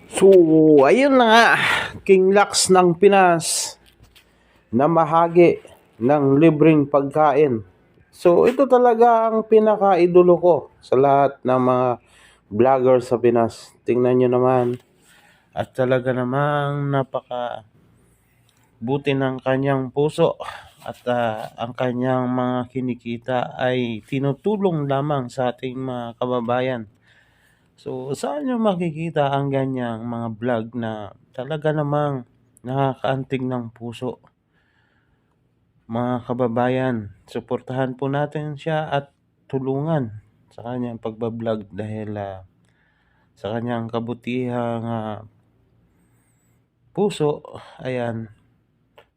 So, ayun na nga, King Lux ng Pinas na mahagi ng libreng pagkain. So, ito talaga ang pinaka-idolo ko sa lahat ng mga vlogger sa Pinas. Tingnan nyo naman. At talaga namang napaka buti ng kanyang puso. At ang kanyang mga kinikita ay tinutulong lamang sa ating mga kababayan. So, saan nyo makikita ang ganyang mga vlog na talaga namang nakakaantig ng puso? Mga kababayan, suportahan po natin siya at tulungan sa kanyang pagbablog dahil sa kanyang kabutihang puso, ayan,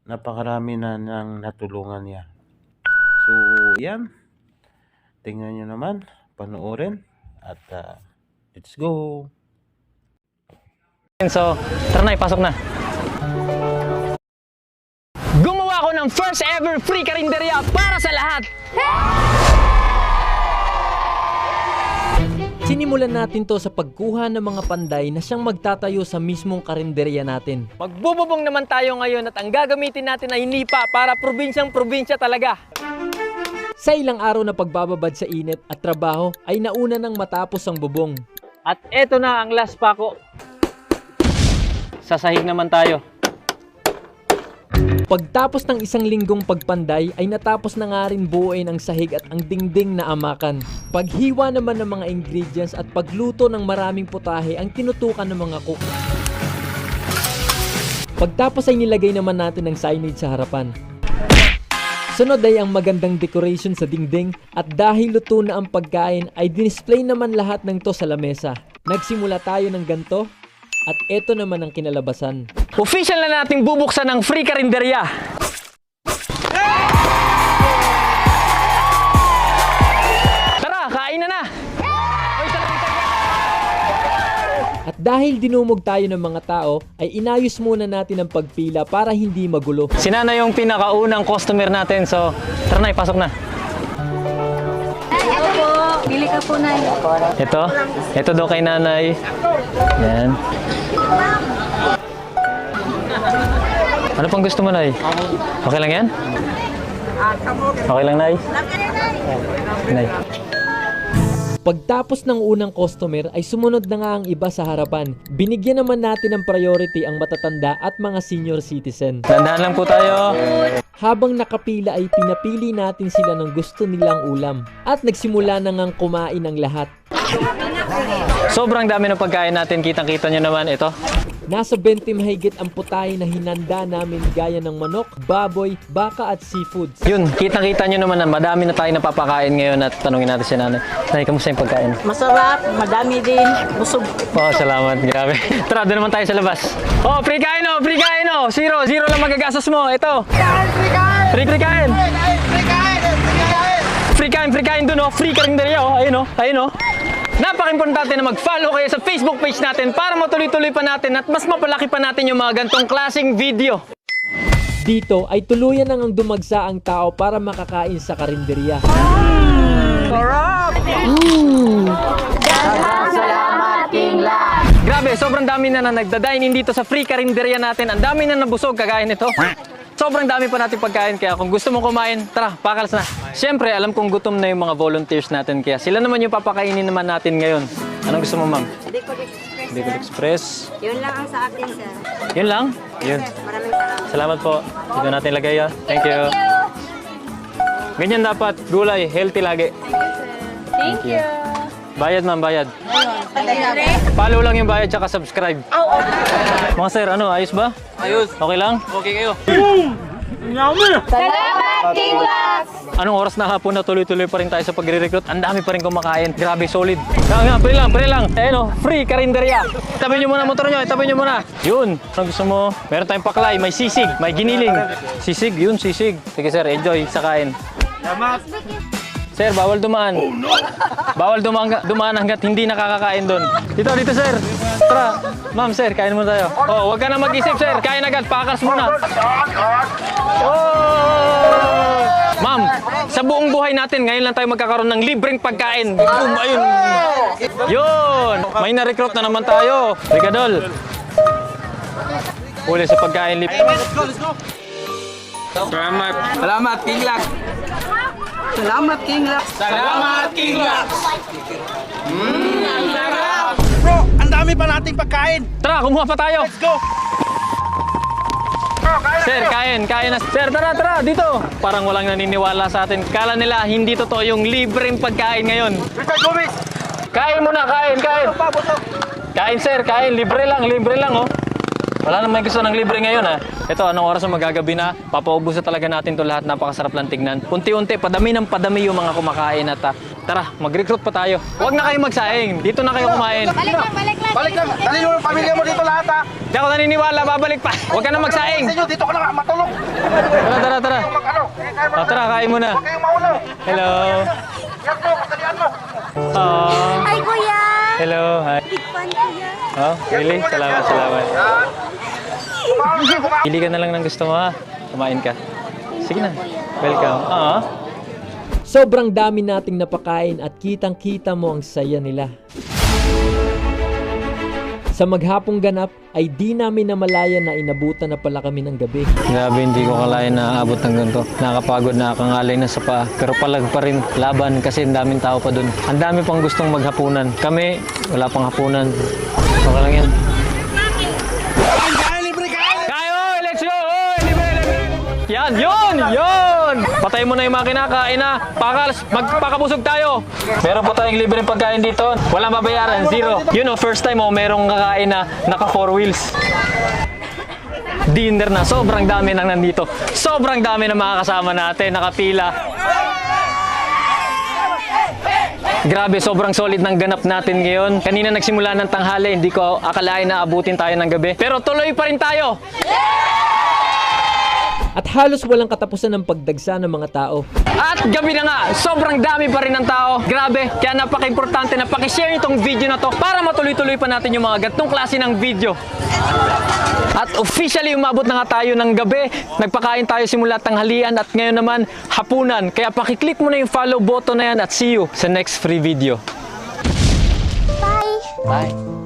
napakarami na nang natulungan niya. So, yan. Tingnan nyo naman, panoorin at let's go! So, tara na, ipasok na. Gumawa ko ng first ever free karinderya para sa lahat! Sinimulan natin to sa pagkuha ng mga panday na siyang magtatayo sa mismong karinderya natin. Magbububong naman tayo ngayon at ang gagamitin natin ay nipa para probinsyang probinsya talaga. Sa ilang araw na pagbababad sa init at trabaho ay nauna nang matapos ang bubong. At eto na ang last pako. Sasahig naman tayo. Pagtapos ng isang linggong pagpanday ay natapos na nga rin buuin ang sahig at ang dingding na amakan. Paghiwa naman ng mga ingredients at pagluto ng maraming putahe ang tinutukan ng mga cook. Pagtapos ay nilagay naman natin ang signage sa harapan. Sunod ay ang magandang decoration sa dingding at dahil luto na ang pagkain ay dinisplay naman lahat ng to sa lamesa. Nagsimula tayo ng ganto at eto naman ang kinalabasan. Official na nating bubuksan ng free karinderya. Tara, kain na! At dahil dinumog tayo ng mga tao, ay inayos muna natin ang pagpila para hindi magulo. Si Nanay yung pinakaunang customer natin, so tara na, ipasok na. Ito po, pili ka po na. Ito daw kay Nanay. Yan. Ano pang gusto mo, Nay? Okay lang yan? Okay lang, Nay? Nay. Pagtapos ng unang customer ay sumunod na nga ang iba sa harapan. Binigyan naman natin ng priority ang matatanda at mga senior citizen. Dandahan lang po tayo. Habang nakapila ay pinapili natin sila ng gusto nilang ulam. At nagsimula na ngang kumain ang lahat. Sobrang dami ng pagkain natin. Kitang-kita nyo naman ito. Nasa 20 mahigit ang putahe na hinanda namin gaya ng manok, baboy, baka at seafoods. Yun, kitang-kita nyo naman na madami na tayo napapakain ngayon at tanungin natin si Nanay. Nanay, kamusta yung pagkain? Masarap, madami din, busog. Oh, salamat. Grabe. Tara, doon naman tayo sa labas. Oh, free kain oh! Free kain oh! Zero lang magagastos mo. Ito. Free kain! Free kain doon oh! Free karinderya oh! Ayun oh! Napaka-importante na mag-follow kayo sa Facebook page natin para matuloy-tuloy pa natin at mas mapalaki pa natin yung mga gantong klaseng video. Dito ay tuluyan nang dumagsa ang tao para makakain sa karinderya. Salamat, King Lux. Grabe, sobrang dami na nagda-dine-in dito sa free karinderya natin. Ang dami na nabusog kagaya nito. Sobrang dami pa natin pagkain, kaya kung gusto mong kumain, tara, pakalas na. Siyempre, alam kong gutom na yung mga volunteers natin, kaya sila naman yung papakainin naman natin ngayon. Anong gusto mo, ma'am? Bicol Express. Yun lang ang sa akin, sir. Yun lang? Yun. Maraming salamat. Salamat po. Dito natin lagay ah. Thank you. Ganyan dapat, gulay, healthy lagi. Thank you. Bayad, ma'am, bayad. Follow lang yung bayad, tsaka subscribe. Mga sir, ano, ayos ba? Ayos. Okay lang? Okay kayo. Salamat, King Lux. Anong oras na hapon na tuloy-tuloy pa rin tayo sa pagre-recruit? Ang dami pa rin kumakain. Grabe, solid. Nga, pre lang. Ayun o, free karinderya. Tabi nyo muna motor nyo, tabi nyo muna. Yun, ano gusto mo? Meron tayong paklay, may sisig, may giniling. Sisig, yun, sisig. Sige sir, enjoy sa kain. Salamat. Sir, bawal dumaan. Oh, no. Bawal dumaan hanggat hindi nakakakain doon. Dito sir. Tara. Ma'am, sir, kain muna tayo. Oh, wag ka na mag-isip, sir. Kain agad, pakas muna. Oh! Ma'am, sa buong buhay natin, ngayon lang tayo magkakaroon ng libreng pagkain. Boom, ayun. Yun! May na-recruit na naman tayo. Ricadol. Huli sa pagkain libre. Salamat, King Lax. Salamat, King Lax. Salamat, King Lax. Bro, ang dami pa nating pagkain. Tara, kumuha pa tayo. Let's go. Bro, kain Sir, kain na. Sir, tara, dito. Parang walang naniniwala sa atin. Kala nila hindi totoo yung libreng pagkain ngayon. Richard Gomez. Kain muna, kain. Kain, sir, kain. Libre lang, oh. Wala namang gusto ng libre ngayon, ha. Ito, anong oras na magagabi na? Papaubos na talaga natin to lahat. Napakasarap lang tignan. Unti-unti, padami ng padami yung mga kumakain at tara, mag-recruit pa tayo. Huwag na kayo magsaing. Dito na kayo kumain. Balik lang. Balik lang. Dali yung pamilya mo dito lahat, ha. Di ako naniniwala, babalik pa. Huwag ka na magsaing. Sa inyo, dito ka na matulog. Tara. Mag-ano? Tara, kain muna. Huwag kayong maulaw. Hello. Yan po, matalian mo. Hi, kuya. Hello, hi. Big fan kuya. Oh, really? Salamat. Pili ka na lang ng gusto mo, ha. Kumain ka. Sige na. Welcome. Sobrang dami nating napakain at kitang-kita mo ang saya nila. Sa maghapong ganap ay di namin namalayan na inabutan na pala kami ng gabi. Grabe, hindi ko kalayan na aabot ng ganito. Nakakapagod, nakakangalay na sa paa. Pero palag pa rin laban kasi ang daming tao pa dun. Ang dami pang gustong maghapunan. Kami, wala pang hapunan. Okay lang yan. Kayo, let's go! Libre! Yan, yun! Patay mo na yung makina, kain na. Magpakabusog tayo. Meron po tayong libreng pagkain dito. Walang babayaran, zero. You know, first time merong kakain na naka 4 wheels. Dinner na, sobrang dami nang nandito. Sobrang dami na mga kasama natin, nakapila. Grabe, sobrang solid ng ganap natin ngayon. Kanina nagsimula ng tanghali, hindi ko akalain na abutin tayo ng gabi. Pero tuloy pa rin tayo. At halos walang katapusan ng pagdagsa ng mga tao. At gabi na nga, sobrang dami pa rin ng tao. Grabe, kaya napaka-importante na pakishare itong video na to para matuloy-tuloy pa natin yung mga gantong klase ng video. At officially umabot na nga tayo ng gabi. Nagpakain tayo simula tanghalian at ngayon naman hapunan. Kaya pakiclick mo na yung follow button na yan at see you sa next free video. Bye. Bye!